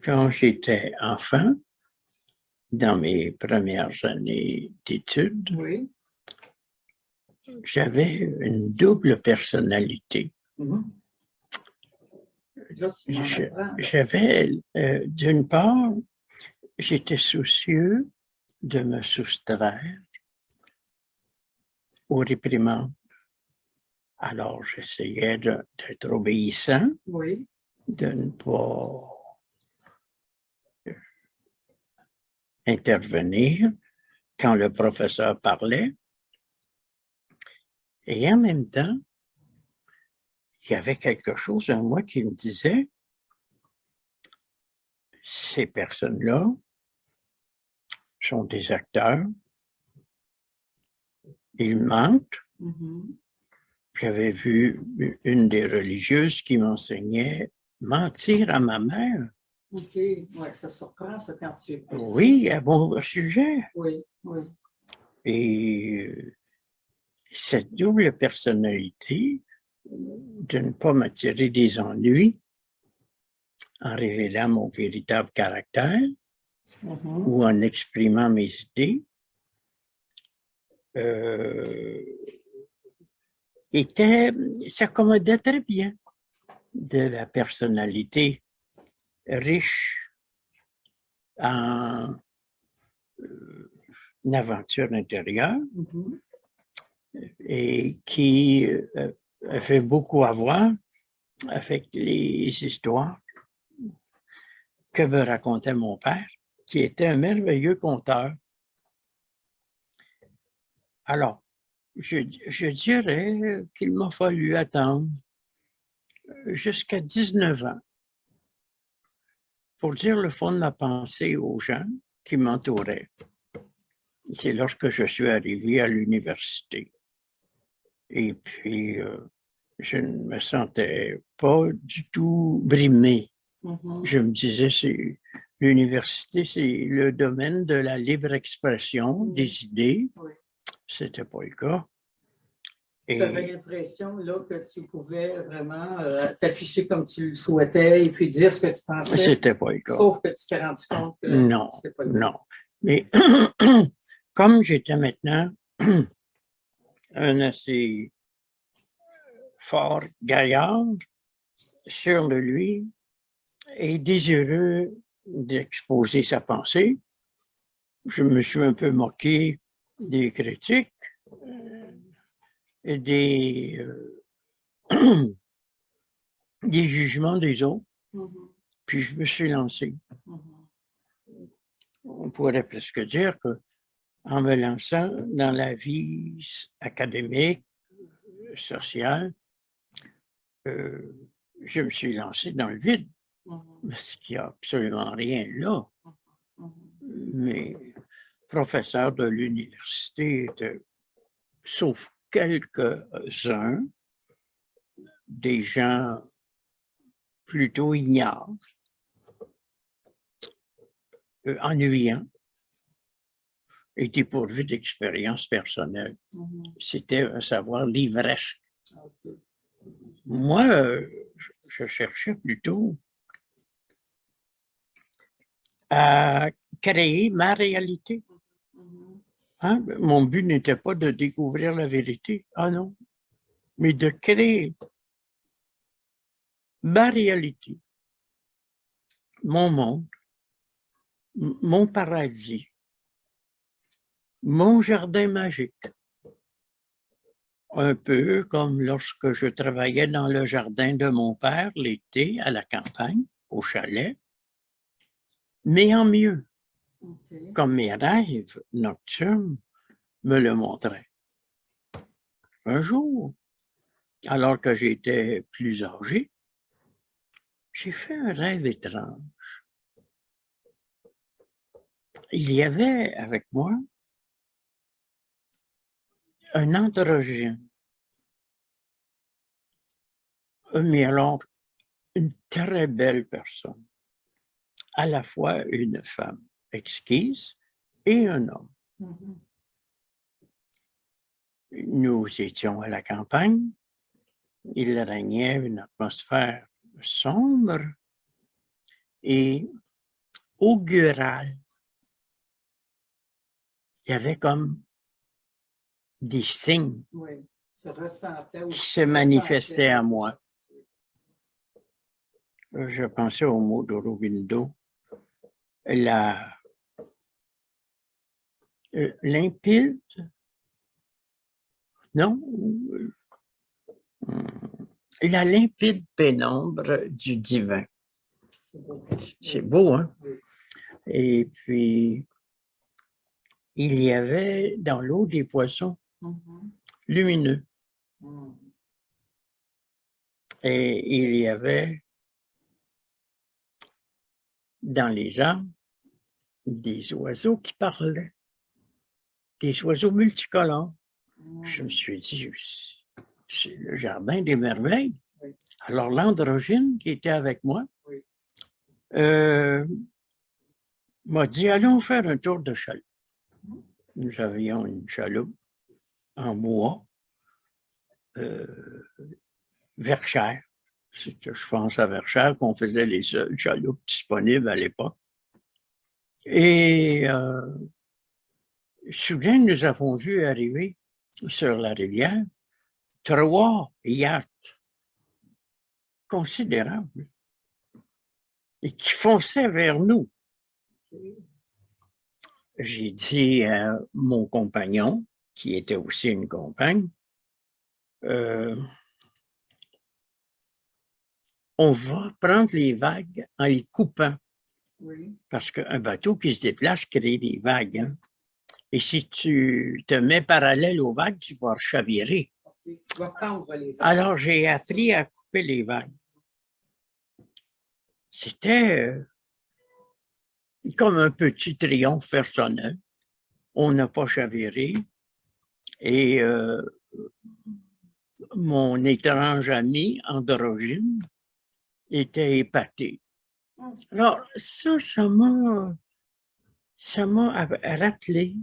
quand j'étais enfant, dans mes premières années d'études, Oui. j'avais une double personnalité. Là, tu m'en apprends, là. J'avais, d'une part, j'étais soucieux de me soustraire aux réprimandes. Alors, j'essayais d'être obéissant, Oui. de ne pas intervenir quand le professeur parlait. Et en même temps, il y avait quelque chose en moi qui me disait, ces personnes-là sont des acteurs, ils mentent. J'avais vu une des religieuses qui m'enseignait mentir à ma mère. OK, oui, ça surprend ça quand tu es petit. Oui, à bon sujet. Oui, oui. Et cette double personnalité, de ne pas m'attirer des ennuis en révélant mon véritable caractère ou en exprimant mes idées, s'accommodait très bien de la personnalité riche en une aventure intérieure et qui fait beaucoup à voir avec les histoires que me racontait mon père, qui était un merveilleux conteur. Alors, je dirais qu'il m'a fallu attendre jusqu'à 19 ans pour dire le fond de ma pensée aux gens qui m'entouraient. C'est lorsque je suis arrivé à l'université. Et puis, je ne me sentais pas du tout brimé. Je me disais, l'université, c'est le domaine de la libre expression des idées. C'était pas le cas. Tu avais l'impression là, que tu pouvais vraiment t'afficher comme tu le souhaitais et puis dire ce que tu pensais. C'était pas le cas. Sauf que tu t'es rendu compte que c'était pas le cas. Non. Mais comme j'étais maintenant un assez fort gaillard, sûr de lui et désireux d'exposer sa pensée, je me suis un peu moqué des critiques et des jugements des autres, puis je me suis lancé. On pourrait presque dire qu'en me lançant dans la vie académique, sociale, je me suis lancé dans le vide, parce qu'il n'y a absolument rien là. Mes professeurs de l'université étaient, sauf quelques-uns, des gens plutôt ignares, ennuyants et dépourvus d'expérience personnelle. C'était un savoir livresque. Moi, je cherchais plutôt à créer ma réalité. Hein? Mon but n'était pas de découvrir la vérité, ah non, mais de créer ma réalité, mon monde, mon paradis, mon jardin magique. Un peu comme lorsque je travaillais dans le jardin de mon père l'été à la campagne, au chalet, mais en mieux, comme mes rêves nocturnes me le montraient. Un jour, alors que j'étais plus âgé, j'ai fait un rêve étrange. Il y avait avec moi un androgyne, mais alors une très belle personne, à la fois une femme exquise et un homme. Nous étions à la campagne, il régnait une atmosphère sombre et augurale. Il y avait comme des signes Oui. qui se manifestaient à moi. Je pensais au mot d'Aurobindo. Limpide, non? La limpide pénombre du divin. C'est beau, hein? Et puis, il y avait dans l'eau des poissons lumineux. Et il y avait dans les arbres des oiseaux qui parlaient, des oiseaux multicolores. Je me suis dit, c'est le jardin des merveilles. Alors l'androgyne qui était avec moi m'a dit, allons faire un tour de chaloupe. Nous avions une chaloupe en bois, Verchères. C'était, je pense, à Verchères qu'on faisait les seules chaloupes disponibles à l'époque. Et soudain, nous avons vu arriver sur la rivière 3 yachts considérables et qui fonçaient vers nous. J'ai dit à mon compagnon, qui était aussi une compagne, on va prendre les vagues en les coupant. Oui. Parce qu'un bateau qui se déplace crée des vagues. Hein? Et si tu te mets parallèle aux vagues, tu vas chavirer. Okay. Tu vas prendre les vagues. Alors, j'ai appris à couper les vagues. C'était comme un petit triomphe personnel. On n'a pas chaviré. Et mon étrange ami androgyne était épaté. Alors, ça m'a rappelé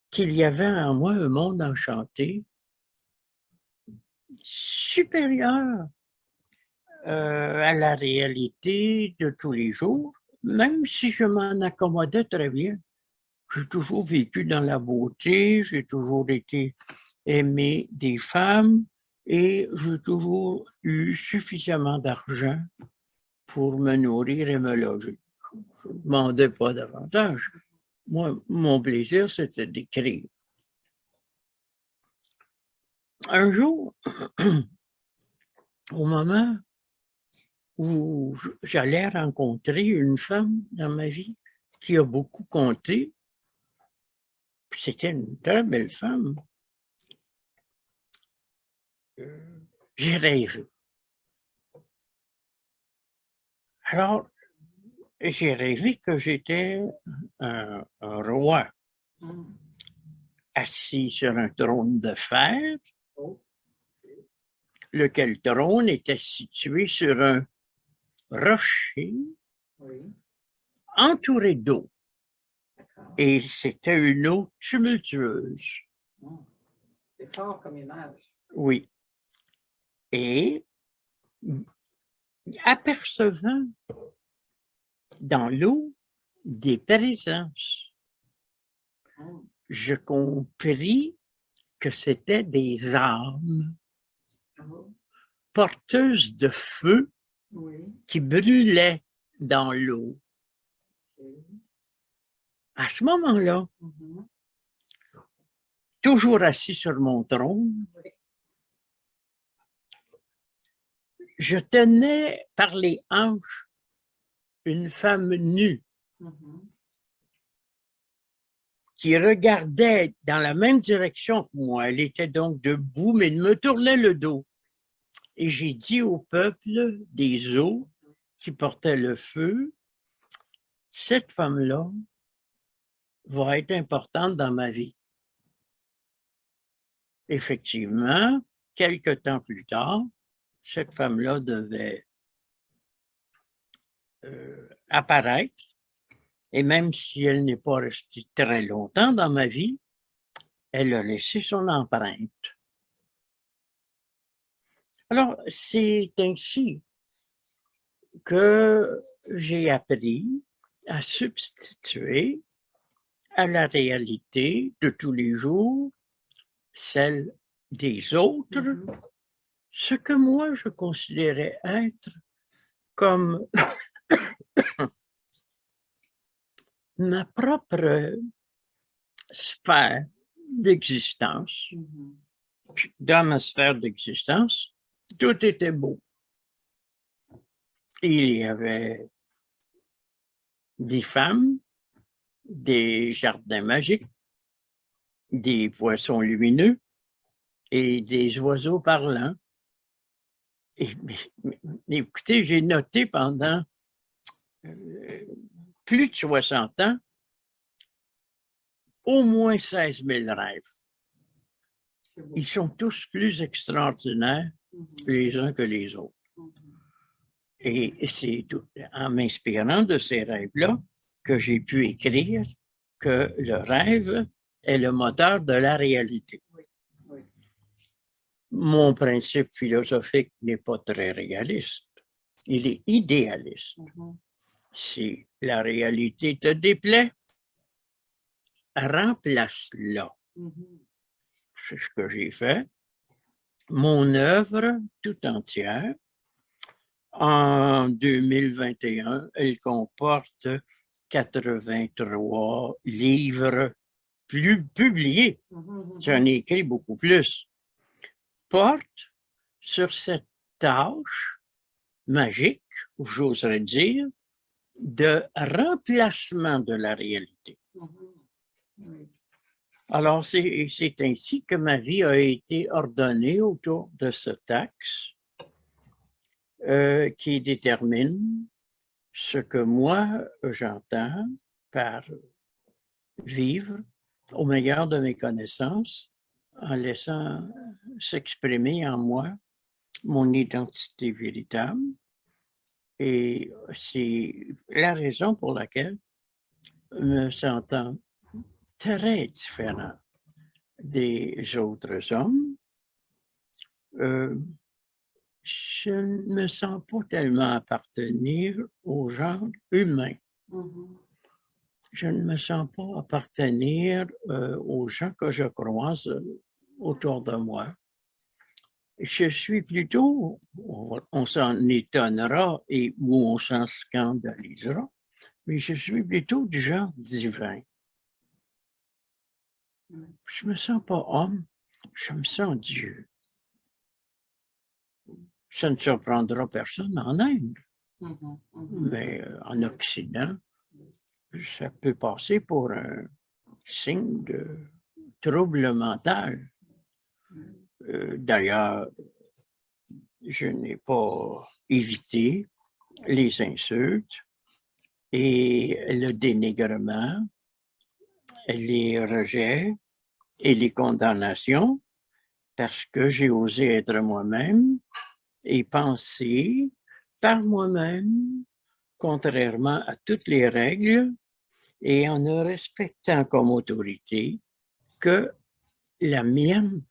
qu'il y avait en moi un monde enchanté supérieur à la réalité de tous les jours, même si je m'en accommodais très bien. J'ai toujours vécu dans la beauté, j'ai toujours été aimé des femmes et j'ai toujours eu suffisamment d'argent pour me nourrir et me loger. Je ne demandais pas davantage. Moi, mon plaisir, c'était d'écrire. Un jour, au moment où j'allais rencontrer une femme dans ma vie qui a beaucoup compté, puis c'était une très belle femme, j'ai rêvé. Alors, j'ai rêvé que j'étais un roi assis sur un trône de fer, lequel trône était situé sur un rocher entouré d'eau. Et c'était une eau tumultueuse. C'est fort comme image. Oui. Et apercevant dans l'eau des présences, je compris que c'était des âmes porteuses de feu qui brûlaient dans l'eau. À ce moment-là, toujours assis sur mon trône, je tenais par les hanches une femme nue qui regardait dans la même direction que moi. Elle était donc debout, mais me tournait le dos. Et j'ai dit au peuple des eaux qui portaient le feu, cette femme-là va être importante dans ma vie. Effectivement, quelque temps plus tard, cette femme-là devait apparaître. Et même si elle n'est pas restée très longtemps dans ma vie, elle a laissé son empreinte. Alors, c'est ainsi que j'ai appris à substituer à la réalité de tous les jours, celle des autres, ce que moi je considérais être comme ma propre sphère d'existence. Dans ma sphère d'existence, tout était beau. Il y avait des femmes, des jardins magiques, des poissons lumineux et des oiseaux parlants. Et, écoutez, j'ai noté pendant plus de 60 ans au moins 16 000 rêves. Ils sont tous plus extraordinaires les uns que les autres. Et c'est en m'inspirant de ces rêves-là que j'ai pu écrire que le rêve est le moteur de la réalité. Mon principe philosophique n'est pas très réaliste. Il est idéaliste. Si la réalité te déplaît, remplace-la. C'est ce que j'ai fait. Mon œuvre tout entière, en 2021, elle comporte 83 livres publiés. J'en ai écrit beaucoup plus. Porte sur cette tâche magique, j'oserais dire, de remplacement de la réalité. Alors, c'est ainsi que ma vie a été ordonnée autour de cet axe qui détermine ce que moi, j'entends par vivre au meilleur de mes connaissances en laissant s'exprimer en moi mon identité véritable. Et c'est la raison pour laquelle, me sentant très différent des autres hommes, je ne me sens pas tellement appartenir au genre humain. Je ne me sens pas appartenir aux gens que je croise autour de moi. Je suis plutôt, on s'en étonnera et ou on s'en scandalisera, mais je suis plutôt du genre divin. Je ne me sens pas homme, je me sens Dieu. Ça ne surprendra personne en Inde, mais en Occident, ça peut passer pour un signe de trouble mental. D'ailleurs, je n'ai pas évité les insultes et le dénigrement, les rejets et les condamnations parce que j'ai osé être moi-même et penser par moi-même, contrairement à toutes les règles et en ne respectant comme autorité que la mienne